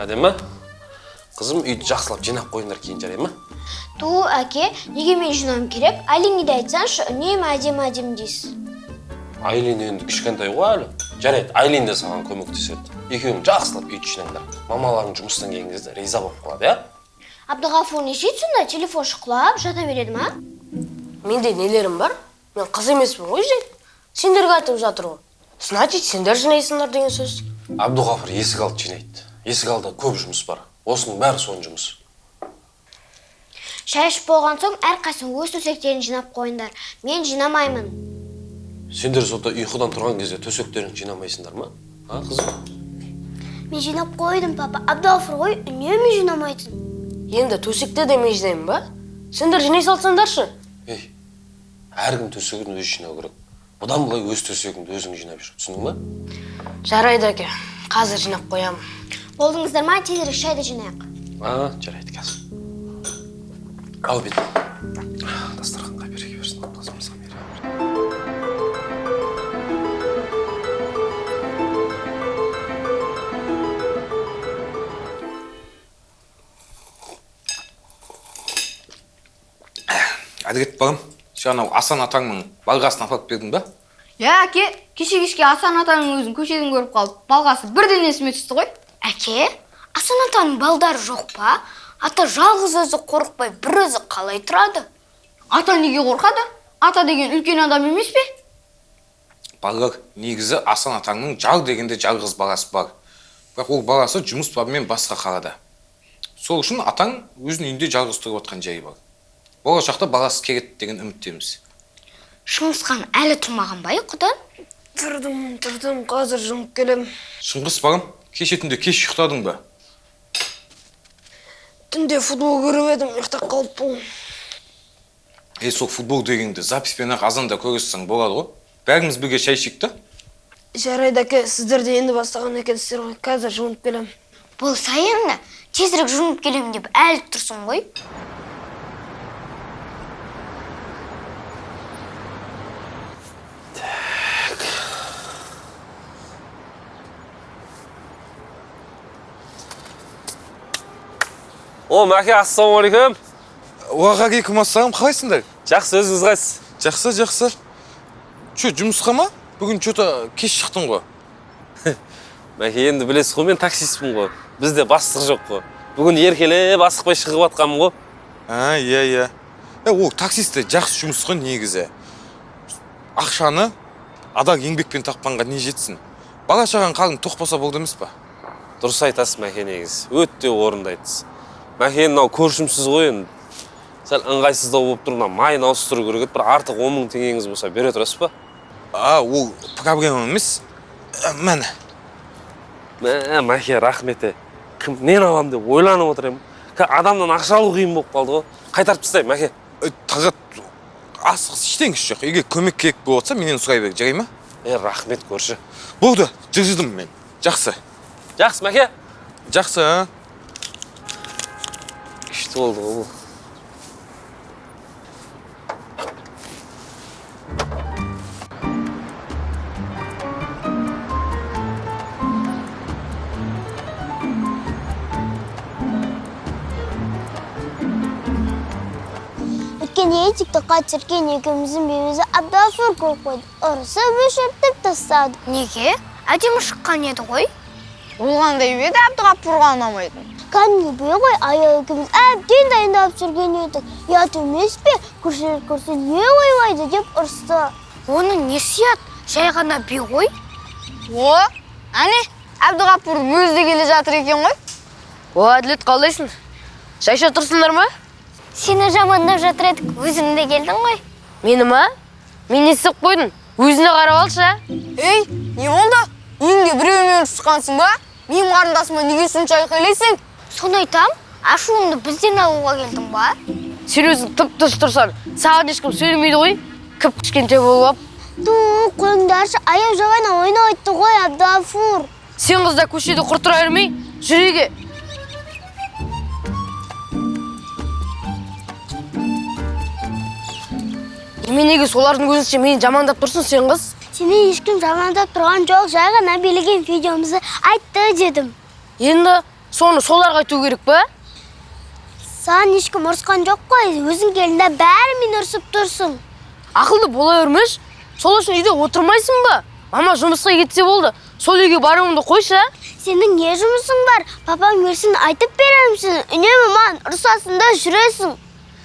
Әдемі? Қызым үйді жақсылап жинап қойыңдар кейін жарай ма? Ту, әке, неге мен жинауым керек? Айлинге де айтсаңшы, үнемі әдем дейсіз. Айлин енді кішкентай ғой әлі. Жарайды, Айлин де саған көмектеседі. Екеуің жақсылап үйді жинаңдар. Мамаларың жұмыстан келген кезде риза болып қалады, иә? Абдығафор не жейді сонда? Телефон шықлап, жата береді ма? Менде нелерім бар? Мен қыз емеспін ғой жей. Сендерге айтып жатыр ғой. Значит, сендер жинайсыңдар деген сөз. Абдығафор есік алды жинайды. Есік алды көп жұмыс бар. Осының бәрі соның жұмысы. Шай ішіп болған соң әрқайсың өз төсектерін жинап қойыңдар. Мен жинамаймын. Сендер сонда ұйқыдан тұрған кезде төсектерін жинамайсыңдар ма? А, қызым? Мен жинап қойдым, папа. Абдығафор ғой үнемі жинамайтын. Енді төсекте де мен жинаймын ба? Сендер жинай салсаңдаршы. Ей, әркім төсегін өзі жинау керек. Бұдан былай өз төсегіңді өзің жинап жүр. Түсіндің ба? Жарайды әке. Қазір жинап қоямын. Болдыңыздар ма? Тезірек шайды жинайық. Жарайды қазір. Ал бет. Дастарханға береке берсін. Қызымызға береке берсін. Әдігет бағым, жаңа Асан атаңның балғасын апарып бердің ба? Я, әке, кеше-кешке Асан атаның өзін көшеден көріп қалып, балғасы бірден есіме түсті ғой. Әке, Асан атаның балдары жоқ па? Ата жалғыз өзі қорықпай, бір өзі қалай тұрады? Ата неге қорқады? Ата деген үлкен адам емес пе? Балалар, негізі Асан атаңның жар дегенде жалғыз баласы бар. Бірақ ол баласы жұмыс бабымен басқа қалада. Сол үшін атаң өзінің үйінде жалғыз тұрып отқан жайы бар. Болашақта баласы келеді деген үміттеміз. Шыңғысхан әлі тұрмаған ба, құдан? Тұрдым, қазір жұмып келем. Шыңғыс бағым, кеше түнде кеш ұйықтадың ба? Түнде футбол көріп едім, ұйықтап қалыппын. Сол футбол дегенде записпен-ақ азанда көресің болады ғой. Бәріміз бірге шай ішейік та? Жарайды әке, сіздер де енді бастаған екенсіздер ғой. Қазір жұмып келем. Болса енді, тезірек жұмып келем деп әлі тұрсын ғой. О, Мәке, ассалаумалейкум. Уағалейкум ассалам, қалайсыңдар? Жақсы, өзіңіз қайсыз? Жақсы. Жұмысқа ма? Бүгін кеш шықтың ғой. Мәке, енді білесіз ғой, мен таксистпін ғой. Бізде бастық жоқ қой. Бүгін еркелеп асықпай шығып атқанмын ғой. Иә. Ол таксисте жақсы жұмыс қой негізі. Ақшаны адал еңбекпен тапқанға не жетсін? Бала шаған қалың тоқпаса болды емес па? Дұрыс айтасыз, Мәке, негізі. Өте орынды айтасыз. Мәке, мынау көршімсіз ғой енді. Сәл ыңғайсыздау болып тұр, майын ауыстыру керек еді, бір артық 10 мың теңгеңіз болса бере тұрасыз ба? Ол проблема емес. Мәне. Мәке, рахмет. Нені алам деп ойланып отырмын. Адамнан ақша алу қиын болып қалды ғой. Қайтарып тастайын, Мәке. Тағат асығыс ештеңесі жоқ. Егер көмек керек болып отса, менен сұрай бер, жарай ма? Рахмет көрші. Болды, жылжыдым мен. Жақсы. Жақсы, Мәке. Жақсы. Күшті болды ғой. Өткенде тиктокқа түсірген екеуміздің бейбізі Абдығафор көріп қойды. Ұрысып өшіртіп тастады. Неге? Әдемі шыққан еді ғой. Болғандай еді Абдығафорға ұнамайтын. Кәдімгі ғой, аяу екеуміз әбден дайындап жүрген едік. Ұят емес пе? Көршілер көрсе не ойлайды деп ұрысты. Оның несі ұят? Жай ғана би ғой. Әне, Абдығафор өзі келе жатыр екен ғой. Әділет, қалдайсың? Шайша тұрсыңдар ма? Сені жамандап жатыр едік, өзің де келдің ғой. Мені ма? Мен естіп қойдың. Өзіне қарап алшы. Ей, не болды? Үйіңде біреумен ұшқансың ба? Менің қарындасыма неге сонша айқайлайсың? Соны айтам, ашуыңды бізден алуға келдің ба? Сен өзің тып-тыныш тұрсаң, саған ешкім сөйлемейді ғой. Кіп-кішкентай болып. Қойыңдаршы, аяу жағайна ойнап айтты ғой, Абдығафор. Сен қызда көшеде құр тұра бермей, жүреге. Неменеге солардың көзінше мені жамандап тұрсың сен қыз? Сені ешкім жамандап тұрған жоқ, жай ғана билеген видеомызды айтты дедім. Енді Соны соларға айту керек па? Саған ешкім ұрысқан жоқ қой, өзің келінде бәрі мен ұрсып тұрсың. Ақылды бола өрмеш, сол үшін үйде отырмайсың ба? Мама жұмысқа кетсе болды, сол үйге баруыңды қойша. Сенің не жұмысың бар? Папаң өлсін айтып беремсің, үнемі маған ұрсасын да жүресің.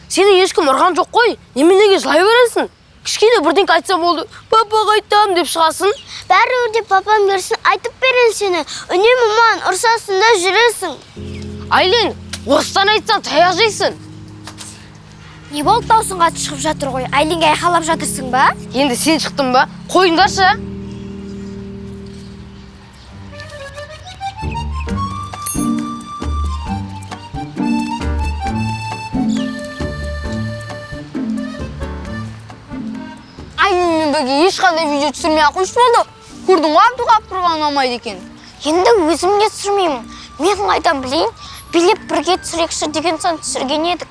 Сені ешкім ұрған жоқ қой, неменеге жылай бересің? Кішкене бірдеңке айтсам болды, папаға айтам деп шығасың. Бәрі папаң өлсін айтып берем сені, үнемі маған ұрсасын да жүресің. Айлен, осыдан айтсаң таяқ жейсің. Не болып даусың қатты шығып жатыр ғой, Айленге айқалап жатырсың ба? Енді сен шықтың ба? Қойыңдаршы. Айненмен бірге ешқандай видео түсірмей-ақ қойшы болды. Көрдің ғой Абдуғапырға ұнамайды екен. Енді өзім де түсірмеймін. Мен қайдан білейін, билеп бірге түсірекші деген соң түсірген едік.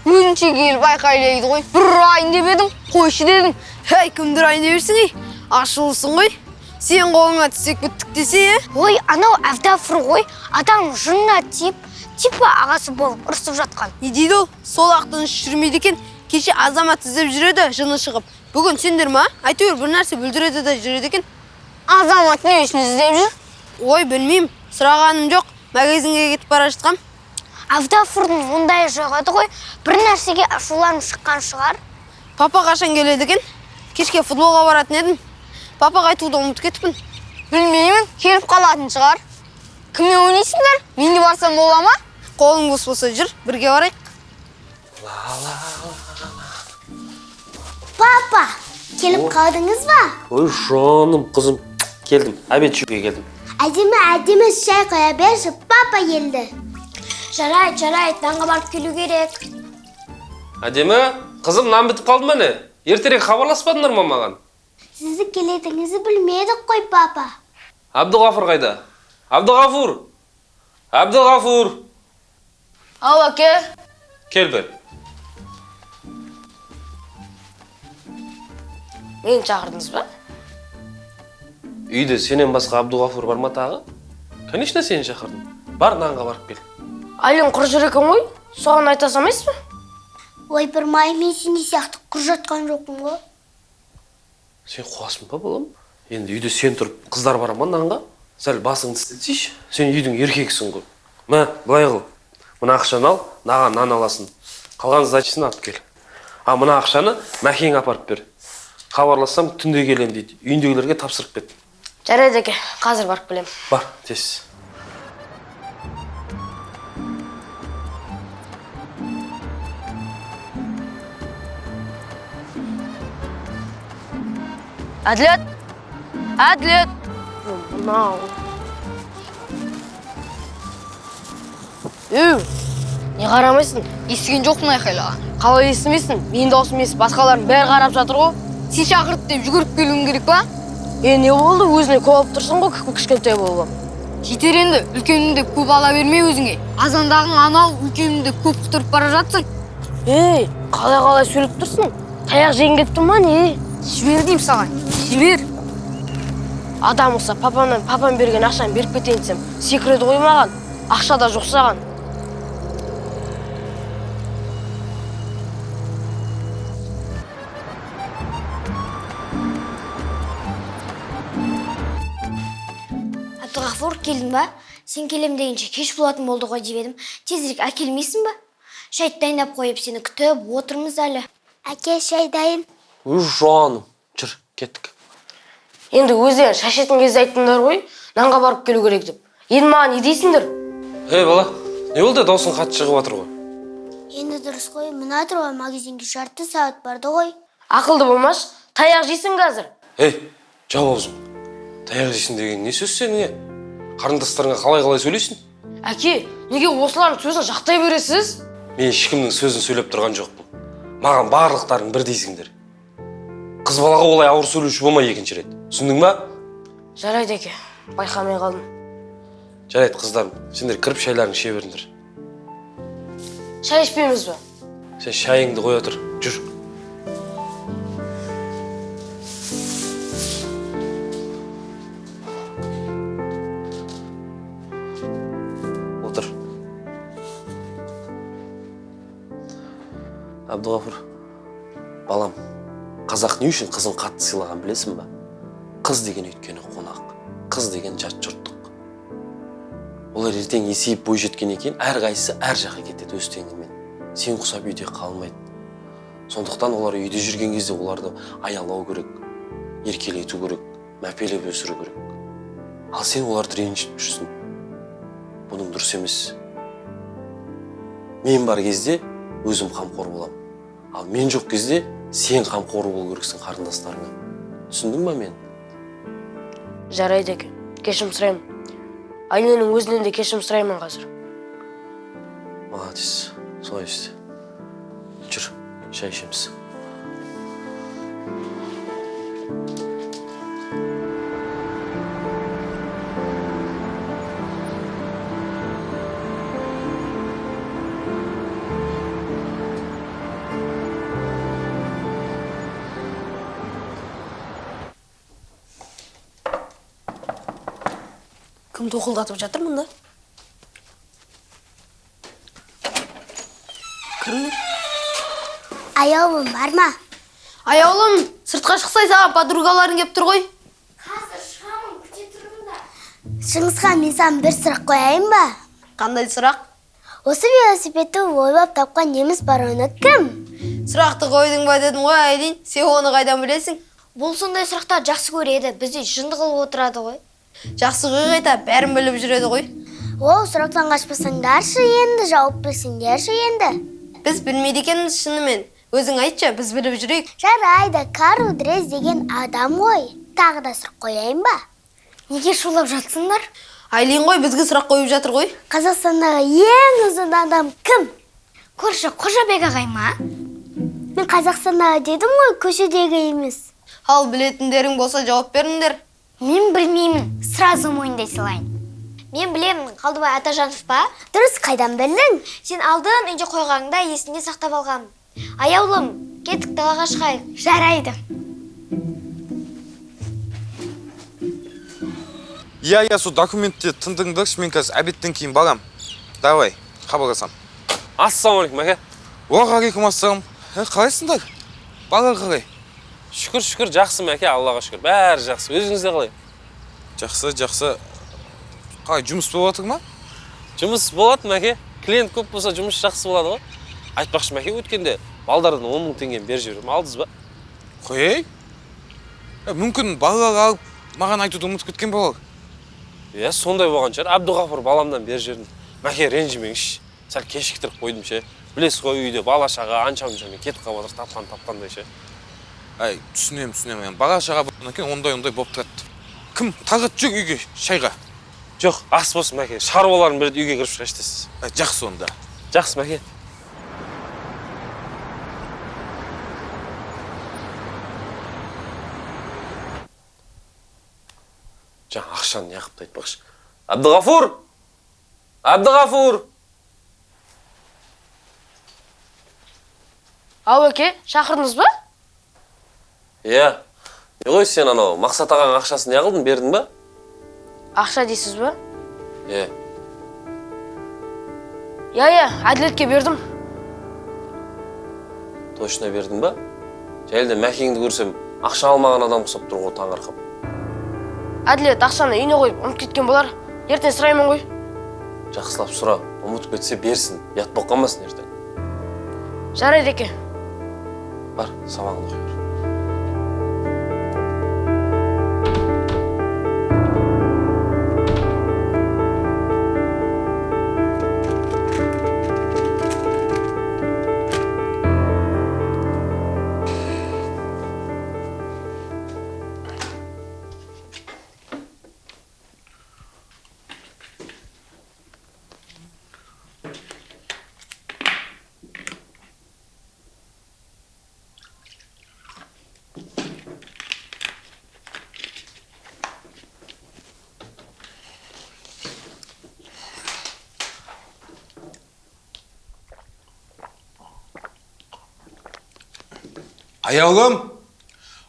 Өзінше келіп айқайлайды ғой. Бір ұрайын деп едім, қойшы дедім. Хей, кімдір айын деберсің ей? Ашылысың ғой. Сен қолыңа тісек біттік десе, Ой, анау Әбдәфір ғой, адам жынына типа ағасы болып ұрсып жатқан. не дейді ол? Сол ақтың жүрмейді екен. Кеше азамат іздеп жүреді, жыны шығып. Бүгін сендер ма? Әйтеуір бір нәрсе бүлдіреді де жүреді екен. Азамат не үшін іздеп жүр? Ой, білмеймін. Сұрағаным жоқ. Магазинге кетіп бара жатқам. Әбдәфірдің ондай жоқ еді ғой, бір нәрсеге ашуланып шыққан шығар. Папа қашан келеді екен? Кешке футболға баратын едім. Папаға айтуды ұмытып кетіппін. Білмеймін, келіп қалатын шығар. Кіммен ойнайсыңдар? Мен де барсам бола ма? Қолың бос болса жүр, бірге барайық. Папа, келіп қалдыңыз ба? Ой, жаным, қызым. Келдім, обед жеуге келдім. Әдемі шай қоя берші, папа келді. Жарайды, нанға барып келу керек. Әдемі, қызым, нан бітіп қалды мәне. Ертерек хабарласпадыңдар ма маған? Сізді келетіңізді білмедік қой, папа. Абдуғафыр қайда? Абдуғафур! Абдуғафур! Ау, әке. Кел бер. Мені шақырдыңыз ба? Үйде сенен басқа Абдуғафур бар ма тағы? Конечно, сені шақырдым. Бар, нанға барып кел. Айлен құр жүр екен ғой, соған айта салмайсыз ба? Ой, бір мен сені сияқты құр жатқан жоқпын ғой. Сен қуасың ба, балам? Енді үйде сен тұрып, қыздар бара ма нанға? Сәл басыңды істетсейші, сен үйдің еркексің ғой. Мә, былай қыл. Мына ақшаны ал, наған нан аласың. Қалған сдачасын алып кел. А мына ақшаны Мәкең апарып бер. Хабарлассам түнде келем дейді. Үйіндегілерге тапсырып кет. Жарайды әке, қазір барып келем. Бар, тез. Әділет! Әділет! Мынау. Не қарамайсың? Естіген жоқпын айқайла. Қалай естімейсің? Мен даусым емес, басқалардың бәрі қарап жатыр ғой. Сен шақырды деп жүгіріп келуің керек па? Не болды? Өзіне көп алып тұрсың ғой, кішкентай болып. Жетер енді, үлкеніңді көп ала бермей өзіңе. Азандағың анау үлкеніңді көп құтырып бара жатсың. Қалай сөйлеп тұрсың? Таяқ жеген кетті ма не? Жібер деймін саған, жібер. Адам болса, папам берген ақшаны беріп кетейін десем, секіреді ғой маған. Ақша да жоқ саған. Әбдіғафур, келдің ба? Сен келем дегенше кеш болатын болды ғой деп едім. Тезірек әкелмейсің ба? Шай дайындап қойып сені күтіп отырмыз әлі. Әке, шай дайын. Өй, жаным. Жүр, кеттік. Енді өздерін шашетін кезде айттыңдар ғой, нанға барып келу керек деп. Енді маған не дейсіңдер? Бала, не болды? Даусың қатты шығып жатыр ғой. Енді дұрыс қой, мына тұр ғой, магазинге жарты сағат барды ғой. Ақылды болмаш, таяқ жейсің қазір. Жау аузың. Таяқ жейсің деген не сөз сеніңе? Қарындастарыңа қалай сөйлейсің? Әке, неге осылардың сөзін жақтай бересіз? Мен ешкімнің сөзін сөйлеп тұрған жоқпын. Маған барлықтарың бір дейсіңдер. Қыз балаға олай ауыр сөйлеуші болмай екінші рет. Түсіндің ба? Жарайды әке, байқамай қалдым. Жарайды қыздарым, сендер кіріп шайларыңды іше беріңдер. Шай ішпейміз ба? Сен шайыңды қоя тұр, жүр. Абдуғафыр, балам, қазақ не үшін қызын қатты сыйлаған білесің ба? Қыз деген өйткені қонақ, қыз деген жат жұрттық. Олар ертең есейіп бой жеткеннен кейін әрқайсысы әр жаққа кетеді өз теңімен. Сен құсап үйде қалмайды. Сондықтан олар үйде жүрген кезде оларды аялау керек, еркелету керек, мәпелеп өсіру керек. Ал сен оларды ренжітіп жүрсің. Бұның дұрыс емес. Мен бар кезде өзім қамқор болам. Ал мен жоқ кезде сен қамқор болу керексің қарындастарыңа. Түсіндің ба мен? Жарайды екен. Кешірім сұраймын. Айненің өзінен де кешірім сұраймын қазір. Молодец. Солай істе. Жүр, шай ішеміз. Кім тоқылдатып жатыр мұнда? Кіріңдер. Аяулым бар ма? Аяулым, сыртқа шықсай саған подругаларың кеп тұр ғой. Қазір шығамын, күте тұрыңдар. Шыңғысқа мен саған бір сұрақ қояйын ба? Қандай сұрақ? Осы велосипедті ойлап тапқан неміс бар, оны кім? Сұрақты қойдың ба дедім ғой, Айлин. Сен оны қайдан білесің? Бұл сондай сұрақтар жақсы көреді, бізде жынды қылып отырады ғой. Жақсы қайта бәрін біліп жүреді ғой. Ол сұрақтан қашпасаңдаршы енді, жауап білсеңдерші енді. Біз білмейді екенбіз шынымен. Өзің айтшы, біз біліп жүрейік. Жарайды, Карл Дрез деген адам ғой. Тағы да сұрақ қояйын ба? Неге шулап жатсыңдар? Айлин ғой бізге сұрақ қойып жатыр ғой. Қазақстандағы ең ұзын адам кім? Көрші Қожабек ағай ма? Мен Қазақстандағы дедім ғой, көшедегі емес. Ал білетіндерің болса жауап беріңдер. Мен білмеймін, сразу мойындай салайын. Мен білемін, Қалдыбай Атажанов па? Дұрыс, қайдан білдің? Сен алдын үйде қойғаңда есінде сақтап алғам. Аяулым, кеттік далаға шығайық. Жарайды. Иә, сол документте тындыңдыршы, мен қазір обедтен кейін барам. Давай, хабарласам. Ассалаумалейкум, әке. Уағалейкум ассалам. Қалайсыңдар? Балалар қалай? Шүкір, жақсымын, әке, Аллаға шүкір. Бәрі жақсы. Өзіңізде қалай? Жақсы. Қалай, жұмыс болып жатыр ма? Жұмыс болады, әке. Клиент көп болса, жұмыс жақсы болады ғой. Айтпақшы, әке, өткенде балдардан 10 мың теңгені беріп жібердім. Алдыңыз ба? Қой? Мүмкін балалар алып, маған айтуды ұмытып кеткен болар. Иә, сондай болған шығар. Абдуғафыр баламдан беріп жібердім. Мәке, ренжімеңізші. Сәл кешіктіріп қойдым ше. Білесіз ғой, үйде бала-шаға анша-мұншамен кетіп қалып жатыр, тапқандай ше. Ай, түсінем. Бала-шаға болғаннан кейін ондай болып тұрады. Кім тағат жүр үйге шайға? Жоқ, ас болсын, мәке. Шаруаларын береді, үйге кіріп шыға іштесіз. Жақсы онда. Жақсы, мәке. Жаңа ақшаны не қыпты айтпақшы. Абдуғафур! Ау әке, шақырдыңыз ба? Иә. Не ғой сен анау Мақсат ағаның ақшасын не қылдың, бердің ба? Ақша дейсіз ба? Иә. Иә, әділетке бердім. Точно бердің ба? Жәлде мәкеңді көрсем, ақша алмаған адам құсап тұр ғой, таңырқап. Әділет ақшаны үйіне қойып ұмытып кеткен болар. Ертең сұраймын ғой. Жақсылап сұра, ұмытып кетсе берсін. Ят болып қалмасын ертең. Жарайды еке. Бар, сабағын оқи бер.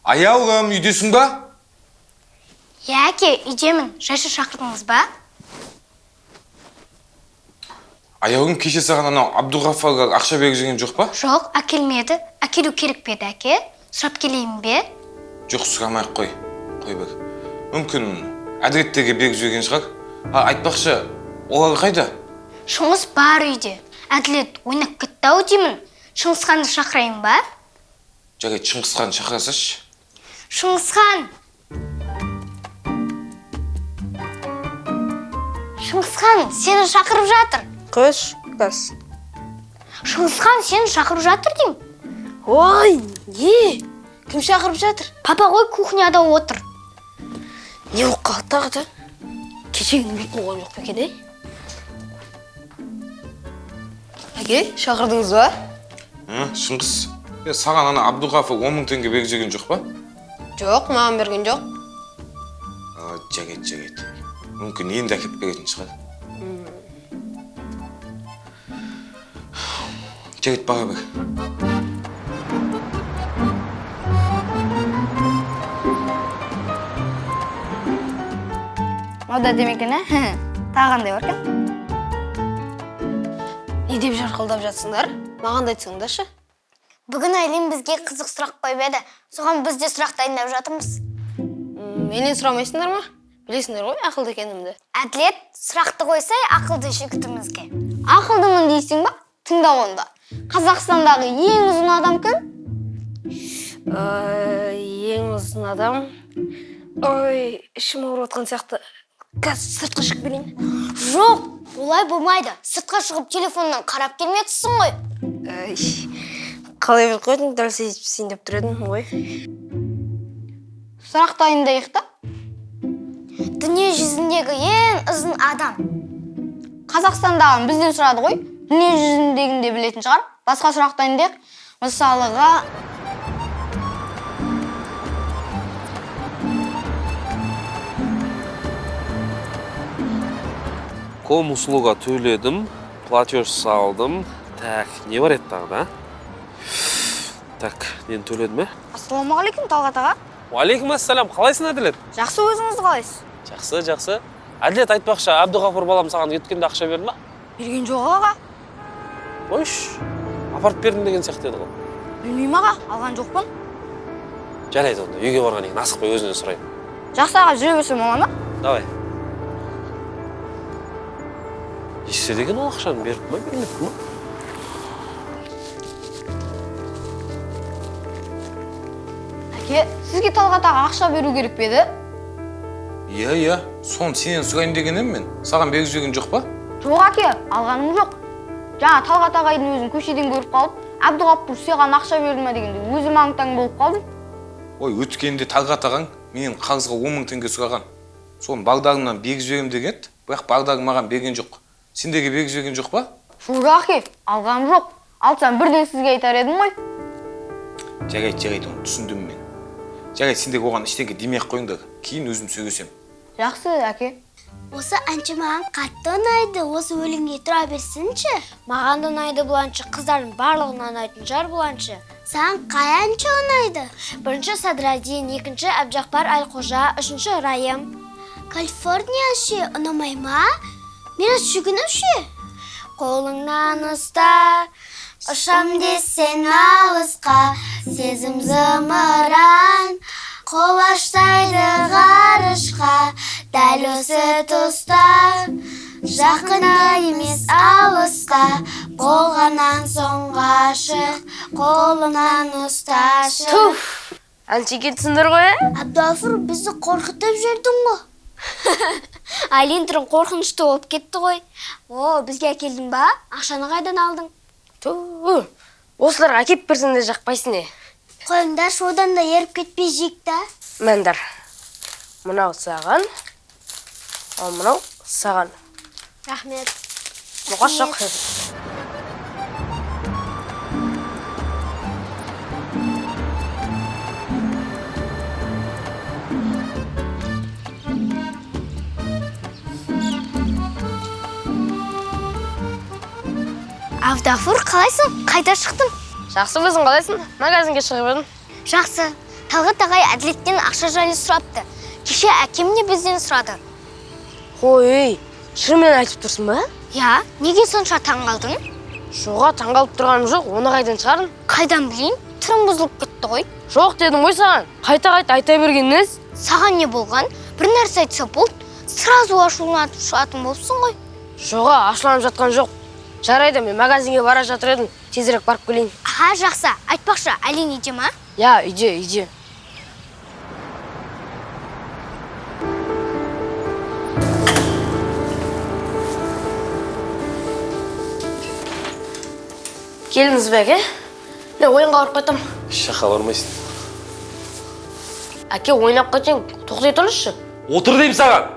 Аяулым, үйдесің ба? Иә, әке, үйдемін. Жайшы шақырдыңыз ба? аяғың кеше саған анау Абдуғафарға ақша беріп жүрген жоқ па? Жоқ, әкелмеді. Әкелу керек пе еді, әке? Сұрап келейін бе? Жоқ, сұрамай-ақ қой. Қой бір. Мүмкін әділеттерге беріп жүрген шығар. Айтпақшы, олар қайда? Шыңғыс бар үйде. Әділет ойнап кетті-ау деймін. Шыңғысханды шақырайын ба? Жарайды, Шыңғысхан шақырасашы. Шыңғысхан! Шыңғысхан, сені шақырып жатыр. Қош, қыз. Шыңғысхан, сені шақырып жатыр деймін. Ой, не? Кім шақырып жатыр? Папа ғой кухняда отыр. Не болып қалды тағы да? Кешегін біліп қойған жоқ па екен, ей? Әке, шақырдыңыз ба? Шыңғыс, саған ана Абдуғафы 10 мың теңге беріп жүрген жоқ па? Жоқ, маған берген жоқ. Жарайды. Мүмкін енді әкеп беретін шығар. Жарайды, баға бір. Ода демекен, тағандай бар кен? Не деп жарқылдап жатсыңдар? Маған да айтсаңдаршы. Бүгін Айлин бізге қызық сұрақ қойып еді. Соған біз де сұрақ дайындап жатырмыз. Менен сұрамайсыңдар ма? Білесіңдер ғой, ақылды екенімді. Әділет, сұрақты қойсай ақылды жігітімізге. Ақылдымын дейсің ба? Тыңда онда. Қазақстандағы ең ұзын адам кім? Ең ұзын адам... Ой, ішім ауырып отқан сияқты. Қазір сыртқа шығып келейін. Жоқ, олай болмайды. Сыртқа шығып телефоннан қарап келмексің ғой. Қалай біліп қойдың, дәл сен деп тұр едің ғой. Сұрақ дайындайық та. Дүние жүзіндегі ең ұзын адам. Қазақстандағын бізден сұрады ғой. Дүние жүзіндегін де білетін шығар. Басқа сұрақ дайындайық. Мысалыға... Ком услуга төледім, платеж салдым. Так, не бар еді тағы да? Так, нені төледім, Ассалаумағалейкум, Талғат аға. Уалейкум ассалам, қалайсың Әділет? Жақсы, өзіңіз қалайсыз? Жақсы. Әділет, айтпақшы, Абдуғафыр балам саған өткенде ақша берді ма? Берген жоқ аға. Ойш, апарып бердім деген сияқты еді ғой. Білмеймін аға, алған жоқпын. Жарайды онда, үйге барған кейін асықпай өзінен сұрайын. Жақсы аға, жүре берсем ола ма? Давай. Есе деген ол ақшаны беріп ма, бермепті ма? Әке, сізге Талғат аға ақша беру керек пе еді? Иә, соны сенен сұрайын дегенім мен. Саған беріп жүрген жоқ па? Жоқ әке, алғаным жоқ. Жаңа Талғат ағайдың өзін көшеден көріп қалып, Абдуғаппұр саған ақша берді ма дегенде өзім аң-таң болып қалдым. Ой, өткенде Талғат ағаң менен қарызға 10 мың теңге сұраған. Соны бағдарымнан беріп жіберем деген еді, бірақ бағдарым маған берген жоқ. Сендерге беріп жіберген жоқ па? Жоқ әке, алғаным жоқ. Алсам бірден сізге айтар едім ғой. Жарайды, оны түсіндім мен. Жарайды, сендер оған іштеге демей-ақ қойыңдар, кейін өзім сөйлесем. Жақсы әке. Осы әнші маған қатты ұнайды. Осы өлеңге тұра берсінші. Маған да ұнайды бұл әнші. Қыздардың барлығына ұнайтын жар бұл әнші. Саған қай әнші ұнайды? Бірінші Садрадин, екінші Әбжақпар Әлқожа, үшінші Райым. Калифорния ше ұнамай ма? Мен жүгініп ше. Қолыңнан ұста, ұшам десең алысқа, сезім зымыран қолаштайды ғарышқа, дәл осы тұста, жақында емес алысқа, болғаннан соң ғашық, қолынан ұсташы. Әнші кетсіңдер ғой, Абдуғафыр, бізді қорқытып жүрдің ғой. Айлин түрін қорқынышты болып кетті ғой. О, бізге әкелдің ба? Ақшаны қайдан алдың? осыларға әкеп берсең де жақпайсың не? Қойыңдар, одан да еріп кетпей жейік та. Мәндар, мынау саған, ал мынау саған. Рахмет. Мұғаш жоқ. Абдуғафыр, қалайсың? Қайда шықтың? Жақсы, өзің қалайсың? Магазинге шығып едім. Жақсы. Талғат ағай Әділеттен ақша жайлы сұрапты. Кеше әкем де бізден сұрады. Қой, шынымен айтып тұрсың ба? Я, неге сонша таң қалдың? Жоға таңғалып тұрғаным жоқ, оны қайдан шығардың? Қайдан білейін? Түрім бұзылып кетті ғой. Жоқ дедім ғой саған. Қайта-қайта айта берген нес? Саған не болған? Bir нәрсе айтса болды, сразу ашуланып шығатын болыпсың ғой. Жоға ашуланып жатқан жоқ. Жарайды, мен магазинге бара жатыр едім. Тезірек барып келейін. Жақсы, айтпақшы, Әлен үйде ма? Я, үйде. Келдіңіз бе, әке? Мен ойынға барып қайтам. Еш жаққа бармайсың. Әке, ойнап қайтайын, тоқтай тұршы. Отыр деймін саған.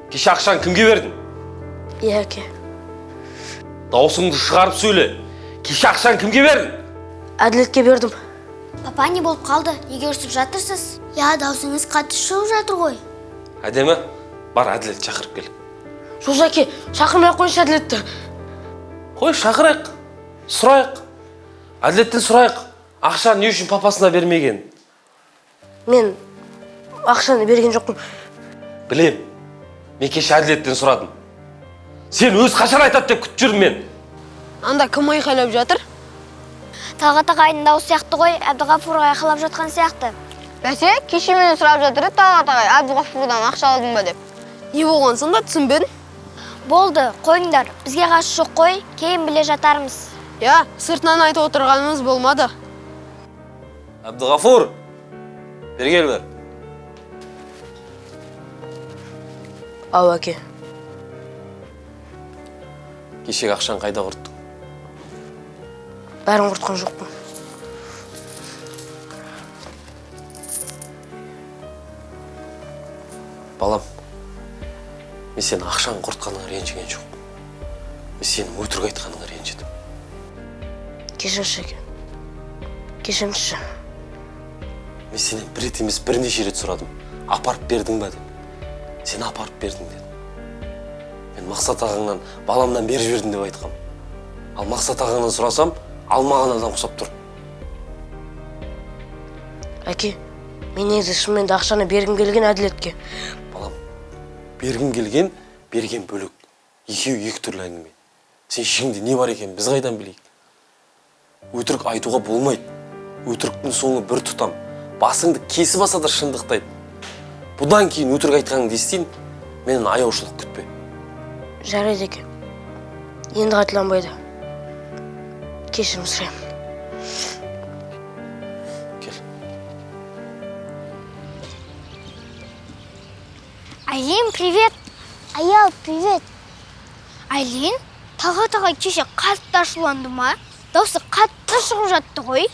Кеше ақшаны кімге бердің? Иә, әке. Даусыңды шығарып сөйле. Кеше ақшаны кімге бердің? Әділетке бердім. Папа не болып қалды? Неге ұрсып жатырсыз? Я, даусыңыз қатты шығып жатыр ғой. Әдемі, бар Әділет шақырып кел. Жоқ, әке, шақырмай қойшы Әділетті. Қой, шақырайық. Сұрайық. Әділеттен сұрайық. Ақшаны не үшін папасына бермеген? Мен ақшаны берген жоқпын. Білем. Мен кеше Әділеттен сұрадым. Сен өз қашан айтады деп күтіп жүрмін мен. Анда кім айқайлап жатыр? Талғат ағайдың дауысы сияқты ғой, Әбдіғафур айқайлап жатқан сияқты. Бәсе, кеше мені сұрап жатыр еді, Талғат ағай, Әбдіғафурдан ақша алдың ба деп. Не болған сонда түсінбедім? Болды, қойыңдар. Бізге қасы жоқ қой, кейін біле жатармыз. Я, сыртынан айтып отырғанымыз болмады. Әбдіғафур, бергел бер. Ау, әке. Кешегі ақшаны қайда құрттың? Бәрін құртқан жоқпын. Балам, мен сені ақшаны құртқаныңа ренжіген жоқпын. Мен сенің өтірік айтқаныңа ренжідім. Кешірші, әке. Кешіріңізші. Мен сенен бір рет емес бірнеше рет сұрадым. Апарып бердің ба деп. Сен апарып бердің дедім. Мен Мақсат ағаңнан баламнан беріп жібердім деп айтқам. Ал Мақсат ағаңнан сұрасам, алмаған адам құсап тұр. Әке, мен негізі шынымен де ақшаны бергім келген Әділетке. Балам, бергім келген, берген бөлек. Екеуі екі түрлі әңгіме. Сен ішіңде не бар екен, біз қайдан білейік? Өтірік айтуға болмайды. Өтіріктің соңы бір тұтам. Басыңды кесіп асадар шындықтайды. Бұдан кейін өтірік айтқаныңды естейін, менен аяушылық күтпе. Жарайды, әке. Енді қайталанбайды. Кешірім сұраймын. Кел. Айлин, привет. Аял, привет. Айлин, Талғат ағай кеше қатты ашуланды ма? Дауысы қатты шығып жатты ғой.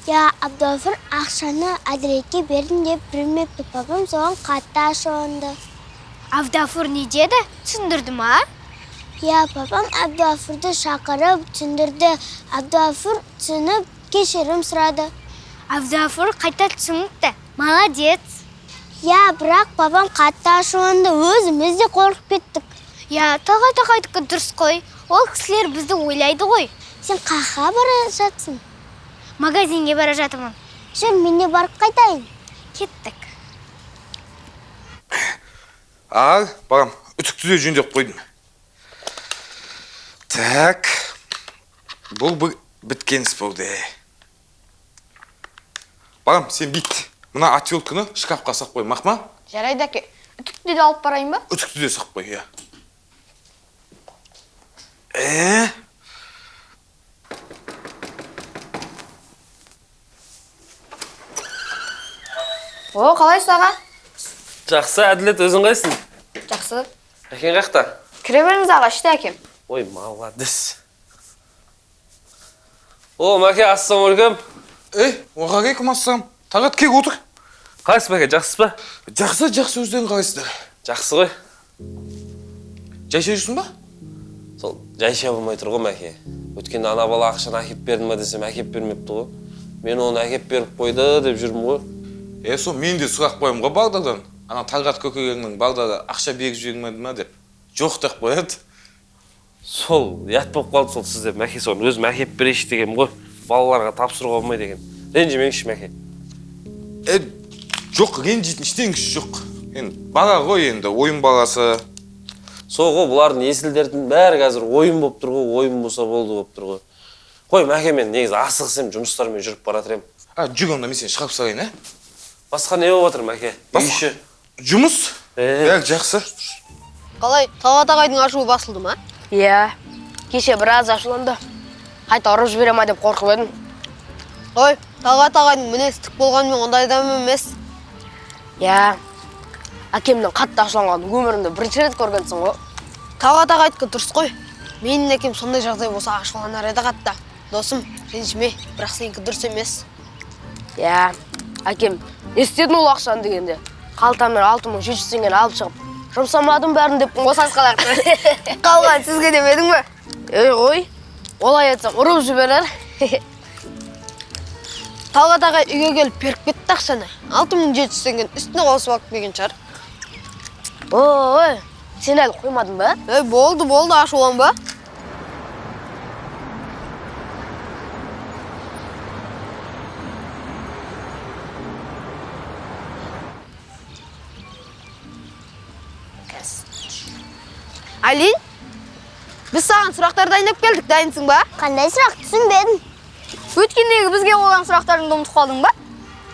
Я, Абдуғафур ақшаны Әділетке бердім деп білмепті. Папам соған қатты ашуланды. Абдуғафур не деді? Түсіндірді ма? Я, папам Абдуғафурды шақырып түсіндірді. Абдуғафур түсініп кешірім сұрады. Абдуғафур қайта түсінікті. Молодец. Я, бірақ папам қатты ашуланды. Өзіміз де қорқып кеттік. Я, Талғат ағайдікі дұрыс қой. Ол кісілер бізді ойлайды ғой. Сен қаға бара жатсың? Магазинге бара жатырмын. Жүр, мен де барып қайтайын. Кеттік. Бағам, үтікті де жөндеп қойдым. Так, бұл бір біткен іс болды. Бағам, сен бит. Мына отвётканы шкафқа сақ қой, мақма? Жарайды, әке. Үтікті де алып барайын ба? Үтікті де сақ қой, иә. О, қалайсыз аға? Жақсы, Әділет, өзің қайсың? Жақсы. Әкең қақта? Кіре беріңіз аға, іште әкем. Ой, молодец. О, Мәке, ассалаумағалейкум. Уағалейкум ассалам. Тағат, кел отыр. Қалайсыз, Мәке, жақсыз ба? Жақсы, өздерің қалайсыздар. Жақсы ғой. Жайша жүрсің ба? Сол, жайша болмай тұр ғой, Мәке. Өткенде ана бала ақшаны әкеп берді ма десем, әкеп бермепті ғой. Мен оны әкеп беріп қойды деп жүрмін ғой. Сол, мен де сұрақ қойым ғой Бағдардан. Ана Талғат көкегеңнің Бағдарға ақша беріп жібермеді ма деп. Жоқ деп қояды. Сол, ят болып қалды сол сіз деп, Мәке, соны өзім әкеп берейші деген ғой. Балаларға тапсыруға болмай деген. Ренжімеңізші, Мәке. Жоқ, ренжитін ештеңесі жоқ. Енді бала ғой енді, ойын баласы. Соғы бұлардың есілдердің бәрі қазір ойын болып тұр ғой, ойын болса болды болып тұр ғой. Қой, мәке мен негізі асығысым жұмыстармен жүріп баратыр ем. Жүр онда мен сені шығарып салайын, Басқа не болып жатыр, мәке? Үй іші. Жұмыс? Бәрі жақсы. Қалай, Талғат ағайдың ашуы басылды ма? Иә, кеше біраз ашуланды. Қайта ұрып жібере ма деп қорқып едім. Ой, Талғат ағайдың мінез-тік болғанымен ондай адам емес. Иә, әкемнің қатты ашуланғанын өмірімде бірінші рет көргенсің ғой. Талғат ағайдікі дұрыс қой. Менің әкем сондай жағдай болса ашуланар еді қатты. Досым, ренжіме, бірақ сенікі дұрыс емес. Иә, әкем, не істедің ол ақшаны дегенде? Қалтамнан 6700 теңгені алып шығып, жұмсамадым бәрін деп қосас қалақты. Қалған сізге демедің бе? Қой, олай етсем ұрып жіберер. Талғат ағай үйге келіп беріп кетті ақшаны. 6700 теңгені үстіне қосып алып келген шығар. Ой, сен әлі қоймадың ба? Болды, ашуланба. Алин, біз саған сұрақтар дайындап келдік, дайынсың ба? Қандай сұрақ түсінбедім. Өткендегі бізге болған сұрақтарыңды ұмытып қалдың ба?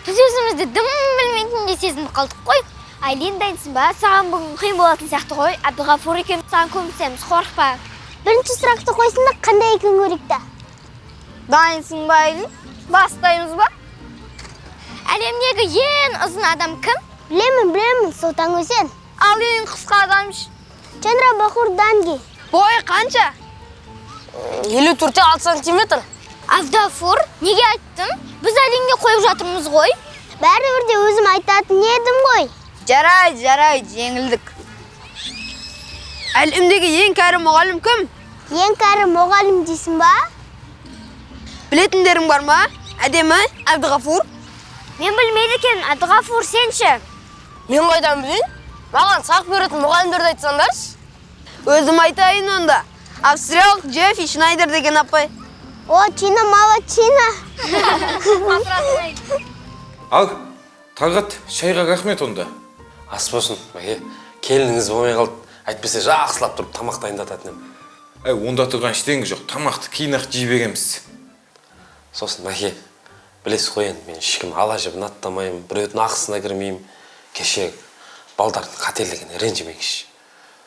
Біз өзімізді дым білмейтіндей сезініп қалдық қой. Айлин, дайынсың ба? Саған бүгін қиын болатын сияқты ғой. Әбдіғафур екеуміз саған көмектесеміз, қорықпа. Бірінші сұрақты қойсын да қандай екен көрікті? Дайынсың ба, Айлин? Бастаймыз ба? Әлемдегі ең ұзын адам кім? Білемін, Сұлтан Көсен. Ал ең қысқа адамш. Чандра Бахур Данги. Бойы қанша? 54-6 сантиметр. Әбдіғафур, неге айттың? Біз Әлинге қойып жатырмыз ғой. Бәрібір де өзім айтатын едім ғой. Жарай, жеңілдік. Әлемдегі ең кәрі мұғалім кім? Ең кәрі мұғалім дейсің ба? Білетіндерің бар ма? Әдемі, Әбдіғафур. Мен білмейді екен, Әбдіғафур, сенші? Мен қайдан білейін? Маған сақ беретін мұғалімдерді айтсаңдаршы. Өзім айтайын онда. Австриялық Джеффи Шнайдер деген апай. О, Чина, молодчина. Ал, Талғат, шайға рахмет онда. Ас болсын, мәке. Келініңіз болмай қалды. Әйтпесе жақсылап тұрып тамақ дайындататын ем. Онда тұрған ештеңе жоқ, тамақты кейін-ақ жей береміз. Сосын, мәке, білесіз ғой енді, мен ешкім ала жібін аттамаймын, біреудің ақысына кірмеймін. Кеше балдардың қателігіне ренжімеңізші.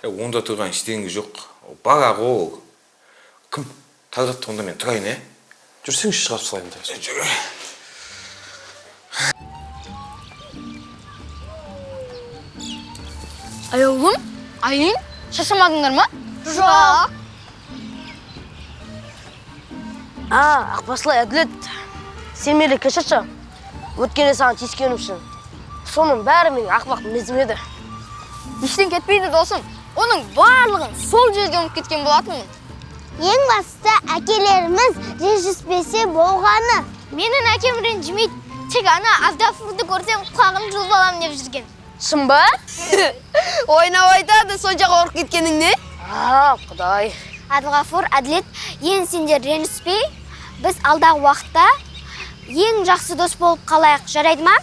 Онда тұрған ештеңе жоқ. Бара ғой. Кім? Талғат, онда мен тұрайын, Жүрсеңізші шығарып салайын да. Жүр. Аяулым, Айлин, шаршамадыңдар ма? Жоқ. Ақбасылай әділет. Сен мейлі кешірші. Өткенде саған тиіскенім үшін. Соның бәрі менің ақымақ мінезім еді. Ештен кетпейді досым. Оның барлығын сол жерге ұмытып кеткен болатынмын. Ең басты әкелеріміз ренжіспесе болғаны. Менің әкем ренжімейді. Тек ана Әбдіғафурды көрсем құлағын жұлып аламын деп жүрген. Шын ба? Ойнап айтады, сонша қорқып кеткенің не? Құдай. Әбдіғафур, Әділет, ең сендер ренжіспей, біз алдағы уақытта ең жақсы дос болып қалайық, жарайды ма?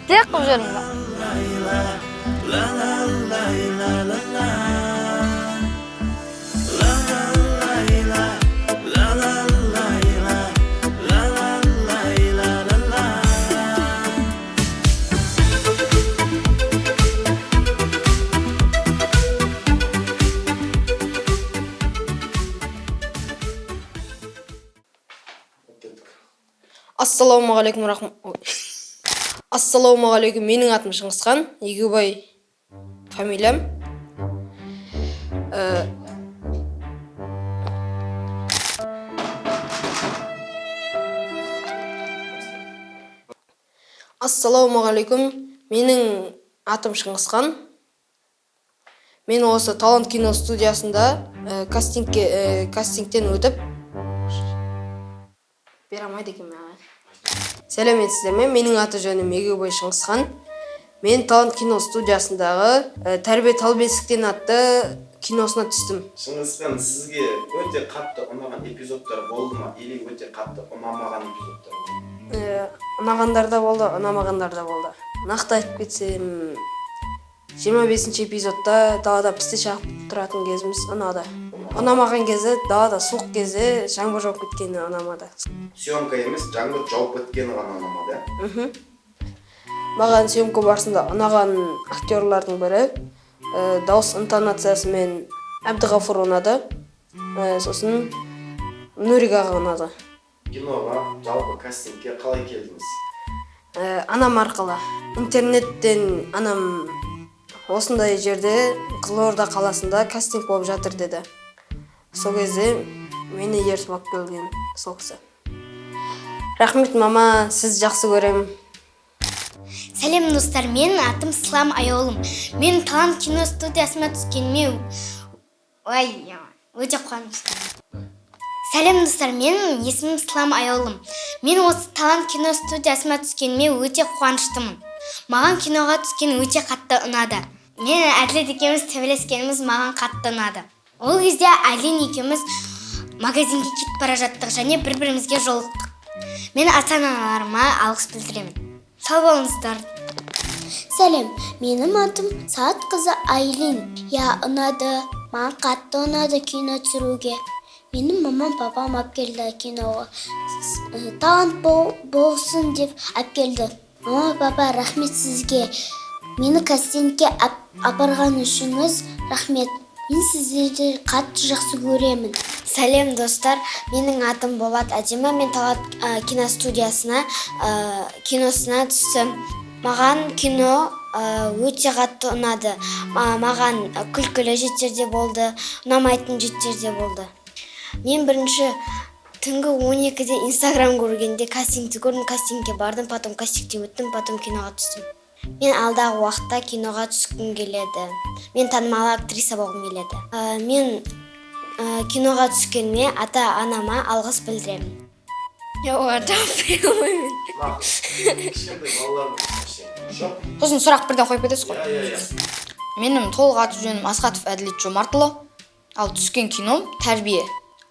Тек қып жүрмін ба? Ассалаумағалейкум, менің атым Шыңғысхан, Егеубай фамилиям. Ассалаумағалейкум, менің атым Шыңғысхан. Мен осы Талант кино студиясында кастингтен өтіп берамайды екен маған. Сәлеметсіздер ме? Менің аты жөнім Егеубай Шыңғысхан. Мен Талант кино студиясындағы Тәрбие тал бесіктен атты киносына түстім. Шыңғысхан, сізге өте қатты ұнаған эпизодтар болды ма? Или өте қатты ұнамаған эпизодтар болды ма? Ұнағандар да болды, ұнамағандар да болды. Нақты айтып кетсем, 25 эпизодда далада пісте шағып тұратын кезіміз ұнады. Ұнамаған кезі далада суық кезде жаңбыр жауып кеткені ұнамады. Съемка емес, жаңбыр жауып кеткені ғана ұнамады. Маған съемка барысында ұнаған актерлардың бірі дауыс интонациясы мен Әбдіғафыр ұнады. Сосын Нурик аға ұнады. Киноға, жалпы кастингке қалай келдіңіз? Анам арқылы. Интернеттен анам осындай жерде Қызылорда қаласында кастинг болып жатыр деді. Сол кезде мені ертіп алып келген сол кісі. Рахмет, мама, сіз жақсы көрем. Сәлем достар, менің атым Слам Аяулым. Мен Талант кино студиясына түскеніме өте қуаныштымын. Сәлем достар, менің есімім Слам Аяулым. Мен осы Талант кино студиясына түскеніме өте қуаныштымын. Маған киноға түскен өте қатты ұнады. Мен Әділет екеуміз төбелескеніміз маған қатты ұнады. Ол кезде Айлин екеуміз магазинге кетіп бара жаттық және бір-бірімізге жолықтық. Мен ата-аналарыма алғыс білдіремін. Сау болыңыздар. Сәлем, менің атым Саат қызы Айлин. Ұнады, маған қатты ұнады кино түсіруге. Менің мамам папам алып келді киноға. Талант болсын деп алып келді. Мама, папа, рахмет сізге. Мені кастингке апарған үшіңіз рахмет. Мен сіздерді қатты жақсы көремін. Сәлем достар, менің атым Болат Әдемі. Мен Талант киностудиясына киносына түстім. Маған кино өте қатты ұнады. Маған күлкілі жеттерде болды, ұнамайтын жеттерде болды. Мен бірінші түнгі 12-де Инстаграм көргенде кастингті көрдім, кастингке бардым, потом кастингте өттім, потом киноға түстім. Мен алдағы уақытта киноға түскім келеді. Мен танымал актриса болғым келеді. Мен киноға түскеніме ата-анама алғыс білдіремін. Кішкентай балалардың Сосын сұрақ бірден қойып кетесіз ғой. Менің толық аты жөнім Асқатов Әділет Жомартұлы. Ал түскен кином Тәрбие.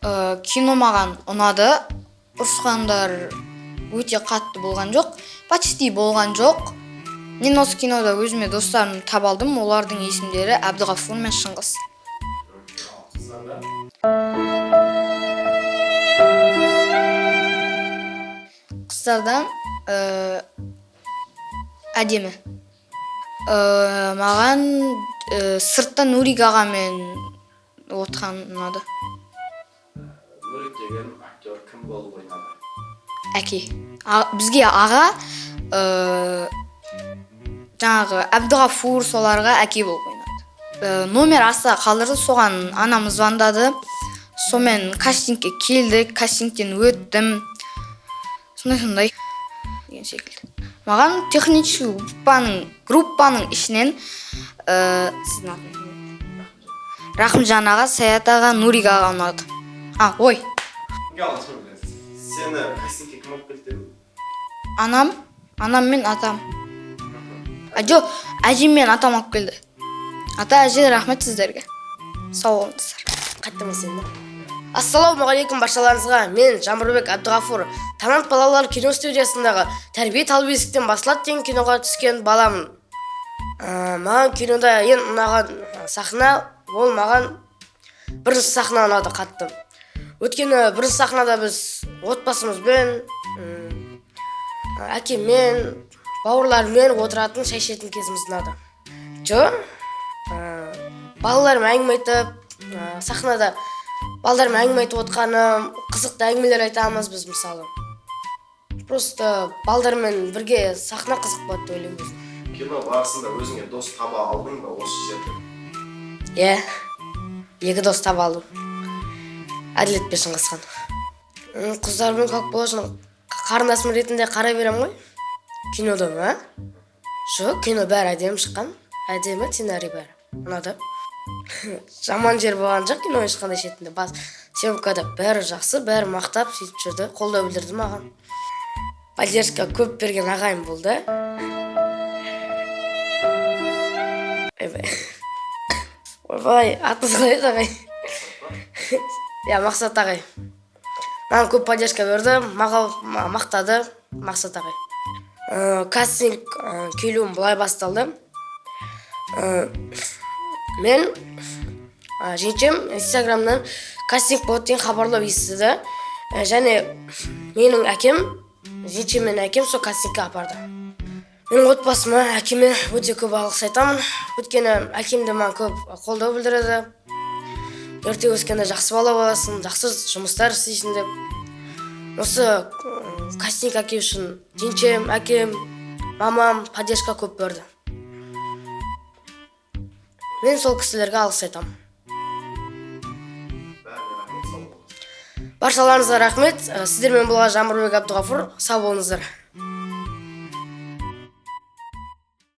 Кино маған ұнады. Ұрысқандар өте қатты болған жоқ. Почти болған жоқ. Мен осы кинода өзіме достарымды таба алдым. Олардың есімдері Әбдіғафур мен Шыңғыс. Қыздардан әдемі. Маған сыртта Нурик ағамен отқан ұнады. Нурик деген актер кім болып ойнады? Әке. Бізге аға жаңағы Әбдіғафур соларға әке болып ойнады. Номер аса қалдырды, соған анам звондады. Сонымен кастингке келдік, кастингтен өттім. Сондай деген секілді. Маған технический группаның ішінен сіздің атыңыз Рахымжан аға, Саят аға, Нурик аға ұнады. Ой. Сені кастингке кім алып келді? Анам мен атам. Жоқ, әжем мен атам алып келді. Ата, әже, рахмет сіздерге. Сау болыңыздар. Қайттыңыз енді. Ассалаумағалейкум баршаларыңызға. Мен Жамбырбек Әбдіғафур. Талант балалар кино студиясындағы Тәрбие тал бесіктен басылады деген киноға түскен баламын. Маған кинода ең ұнаған сахна, ол маған бірінші сахна ұнады қатты. Өткені бірінші сахнада біз отбасымызбен, әкеммен, бауырлармен отыратын шай ішетін кезіміз ұнады. Балаларым әңгіме айтып, сахнада балдарым әңгіме айтып отқаны, қызықты әңгімелер айтамыз біз мысалы. Просто балдармен бірге сахна қызық болады ойлаймыз. Кино барысында өзіңе дос таба алдың ба осы жерде? Екі дос таба алдым. Әділет пен Шыңғысхан. Қыздармен как болашын қарындасым ретінде қарай берем ғой. Кинода ма? Жоқ, кино бәрі әдемі шыққан. Әдемі сценарий бәрі. Ұнады. Жаман жер болған жоқ кино ешқандай шетінде. Съемкада бәрі жақсы, бәрі мақтап сөйтіп жүрді, қолдау білдірді маған. Поддержка көп берген ағайым болды. Ойбай, атыңыз қалай еді ағай? Мақсат ағай. Маған көп поддержка берді, мақтады Мақсат ағай. Кастинг келуім былай басталды. Мен жеңчем Инстаграмдан кастинг болады деген хабарлап естіді. Және менің әкем, жеңчем мен әкем сол кастингке апарды. Менің отбасыма, әкеме өте көп алғыс айтамын. Өйткені әкем де маған көп қолдау білдіреді. Ерте өскенде жақсы бала боласың, жақсы жұмыстар істейсің деп. Осы кастинг әке үшін жеңчем, әкем, мамам поддержка көп берді. Мен сол кісілерге алғыс айтамын. Баршаларыңызға рахмет. Сіздермен болған Жамбырбек Абдуғафыр. Сау болыңыздар.